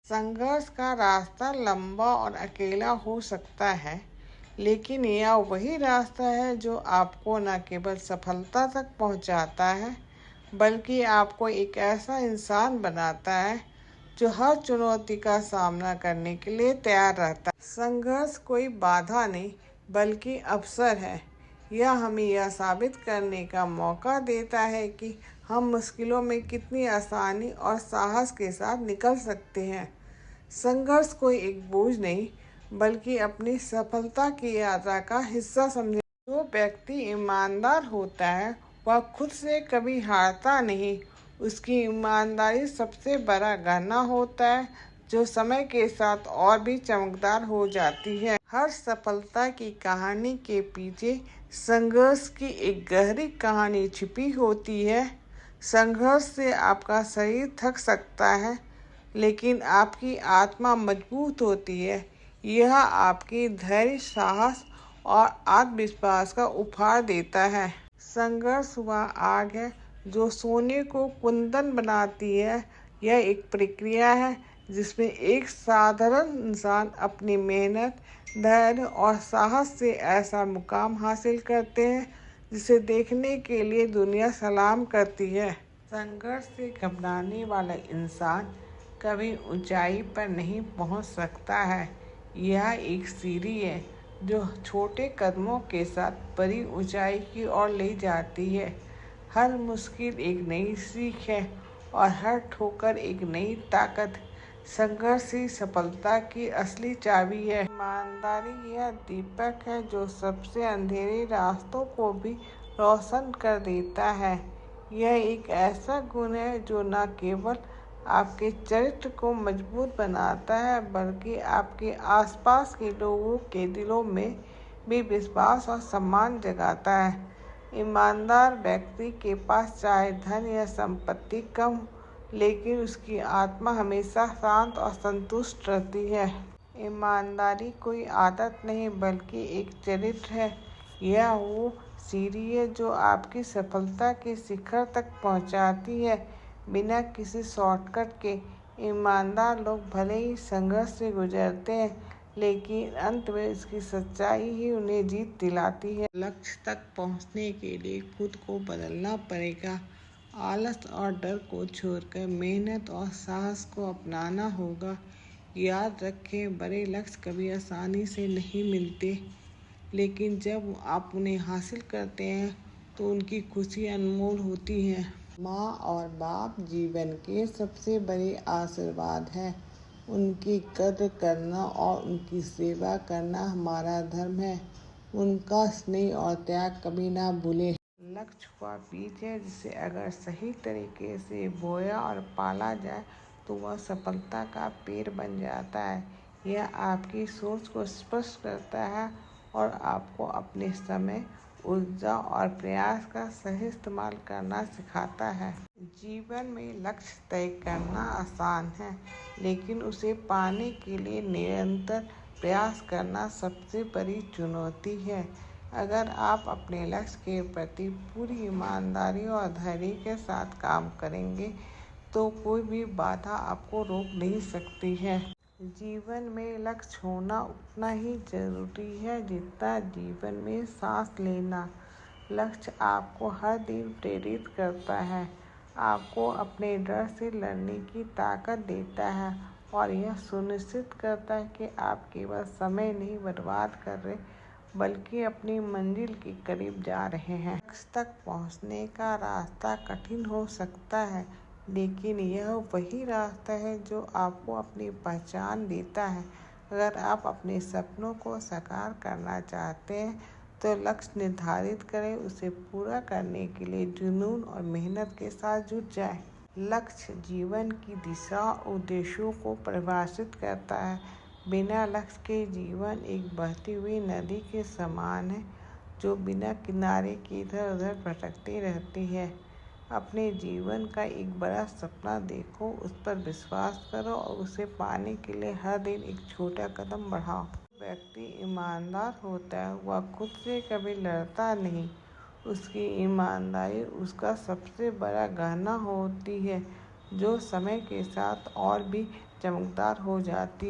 संघर्ष का रास्ता लंबा और अकेला हो सकता है, लेकिन यह वही रास्ता है जो आपको न केवल सफलता तक पहुंचाता है, बल्कि आपको एक ऐसा इंसान बनाता है जो हर चुनौती का सामना करने के लिए तैयार रहता है। संघर्ष कोई बाधा नहीं, बल्कि अवसर है। यह हमें यह साबित करने का मौका देता है कि हम मुश्किलों में कितनी आसानी और साहस के साथ निकल सकते हैं। संघर्ष कोई एक बोझ नहीं, बल्कि अपनी सफलता की यात्रा का हिस्सा समझे। जो व्यक्ति ईमानदार होता है वह खुद से कभी हारता नहीं। उसकी ईमानदारी सबसे बड़ा गहना होता है, जो समय के साथ और भी चमकदार हो जाती है। हर सफलता की कहानी के पीछे संघर्ष की एक गहरी कहानी छिपी होती है। संघर्ष से आपका शरीर थक सकता है, लेकिन आपकी आत्मा मजबूत होती है। यह आपकी धैर्य, साहस और आत्मविश्वास का उपहार देता है। संघर्ष वह आग है जो सोने को कुंदन बनाती है। यह एक प्रक्रिया है जिसमें एक साधारण इंसान अपनी मेहनत, धैर्य और साहस से ऐसा मुकाम हासिल करते हैं जिसे देखने के लिए दुनिया सलाम करती है। संघर्ष से घबराने वाला इंसान कभी ऊंचाई पर नहीं पहुंच सकता है। यह एक सीढ़ी है जो छोटे कदमों के साथ बड़ी ऊंचाई की ओर ले जाती है। हर मुश्किल एक नई सीख है और हर ठोकर एक नई ताकत। संघर्ष ही सफलता की असली चाबी है। ईमानदारी यह दीपक है जो सबसे अंधेरे रास्तों को भी रोशन कर देता है। यह एक ऐसा गुण है जो न केवल आपके चरित्र को मजबूत बनाता है, बल्कि आपके आसपास के लोगों के दिलों में भी विश्वास और सम्मान जगाता है। ईमानदार व्यक्ति के पास चाहे धन या संपत्ति कम हो, लेकिन उसकी आत्मा हमेशा शांत और संतुष्ट रहती है। ईमानदारी कोई आदत नहीं, बल्कि एक चरित्र है। यह वो सीढ़ी है जो आपकी सफलता के शिखर तक पहुंचाती है, बिना किसी शॉर्टकट के। ईमानदार लोग भले ही संघर्ष से गुजरते हैं, लेकिन अंत में इसकी सच्चाई ही उन्हें जीत दिलाती है। लक्ष्य तक पहुंचने के लिए खुद को बदलना पड़ेगा। आलस और डर को छोड़कर मेहनत और साहस को अपनाना होगा। याद रखें, बड़े लक्ष्य कभी आसानी से नहीं मिलते, लेकिन जब आप उन्हें हासिल करते हैं तो उनकी खुशी अनमोल होती है। माँ और बाप जीवन के सबसे बड़े आशीर्वाद हैं। उनकी कद्र करना और उनकी सेवा करना हमारा धर्म है। उनका स्नेह और त्याग कभी ना भूलें। लक्ष्य वह बीज है जिसे अगर सही तरीके से बोया और पाला जाए तो वह सफलता का पेड़ बन जाता है। यह आपकी सोच को स्पष्ट करता है और आपको अपने समय, ऊर्जा और प्रयास का सही इस्तेमाल करना सिखाता है। जीवन में लक्ष्य तय करना आसान है, लेकिन उसे पाने के लिए निरंतर प्रयास करना सबसे बड़ी चुनौती है। अगर आप अपने लक्ष्य के प्रति पूरी ईमानदारी और धैर्य के साथ काम करेंगे तो कोई भी बाधा आपको रोक नहीं सकती है। जीवन में लक्ष्य होना उतना ही जरूरी है जितना जीवन में सांस लेना। लक्ष्य आपको हर दिन प्रेरित करता है, आपको अपने डर से लड़ने की ताकत देता है और यह सुनिश्चित करता है कि आप केवल समय नहीं बर्बाद कर रहे, बल्कि अपनी मंजिल के करीब जा रहे हैं। लक्ष्य तक पहुंचने का रास्ता कठिन हो सकता है, लेकिन यह वही रास्ता है जो आपको अपनी पहचान देता है। अगर आप अपने सपनों को साकार करना चाहते हैं तो लक्ष्य निर्धारित करें, उसे पूरा करने के लिए जुनून और मेहनत के साथ जुट जाएं। लक्ष्य जीवन की दिशा और उद्देश्यों को परिभाषित करता है। बिना लक्ष्य के जीवन एक बहती हुई नदी के समान है जो बिना किनारे के इधर उधर भटकती रहती है। अपने जीवन का एक बड़ा सपना देखो, उस पर विश्वास करो और उसे पाने के लिए हर दिन एक छोटा कदम बढ़ाओ। व्यक्ति ईमानदार होता है वह खुद से कभी लड़ता नहीं। उसकी ईमानदारी उसका सबसे बड़ा गहना होती है जो समय के साथ और भी चमकदार हो जाती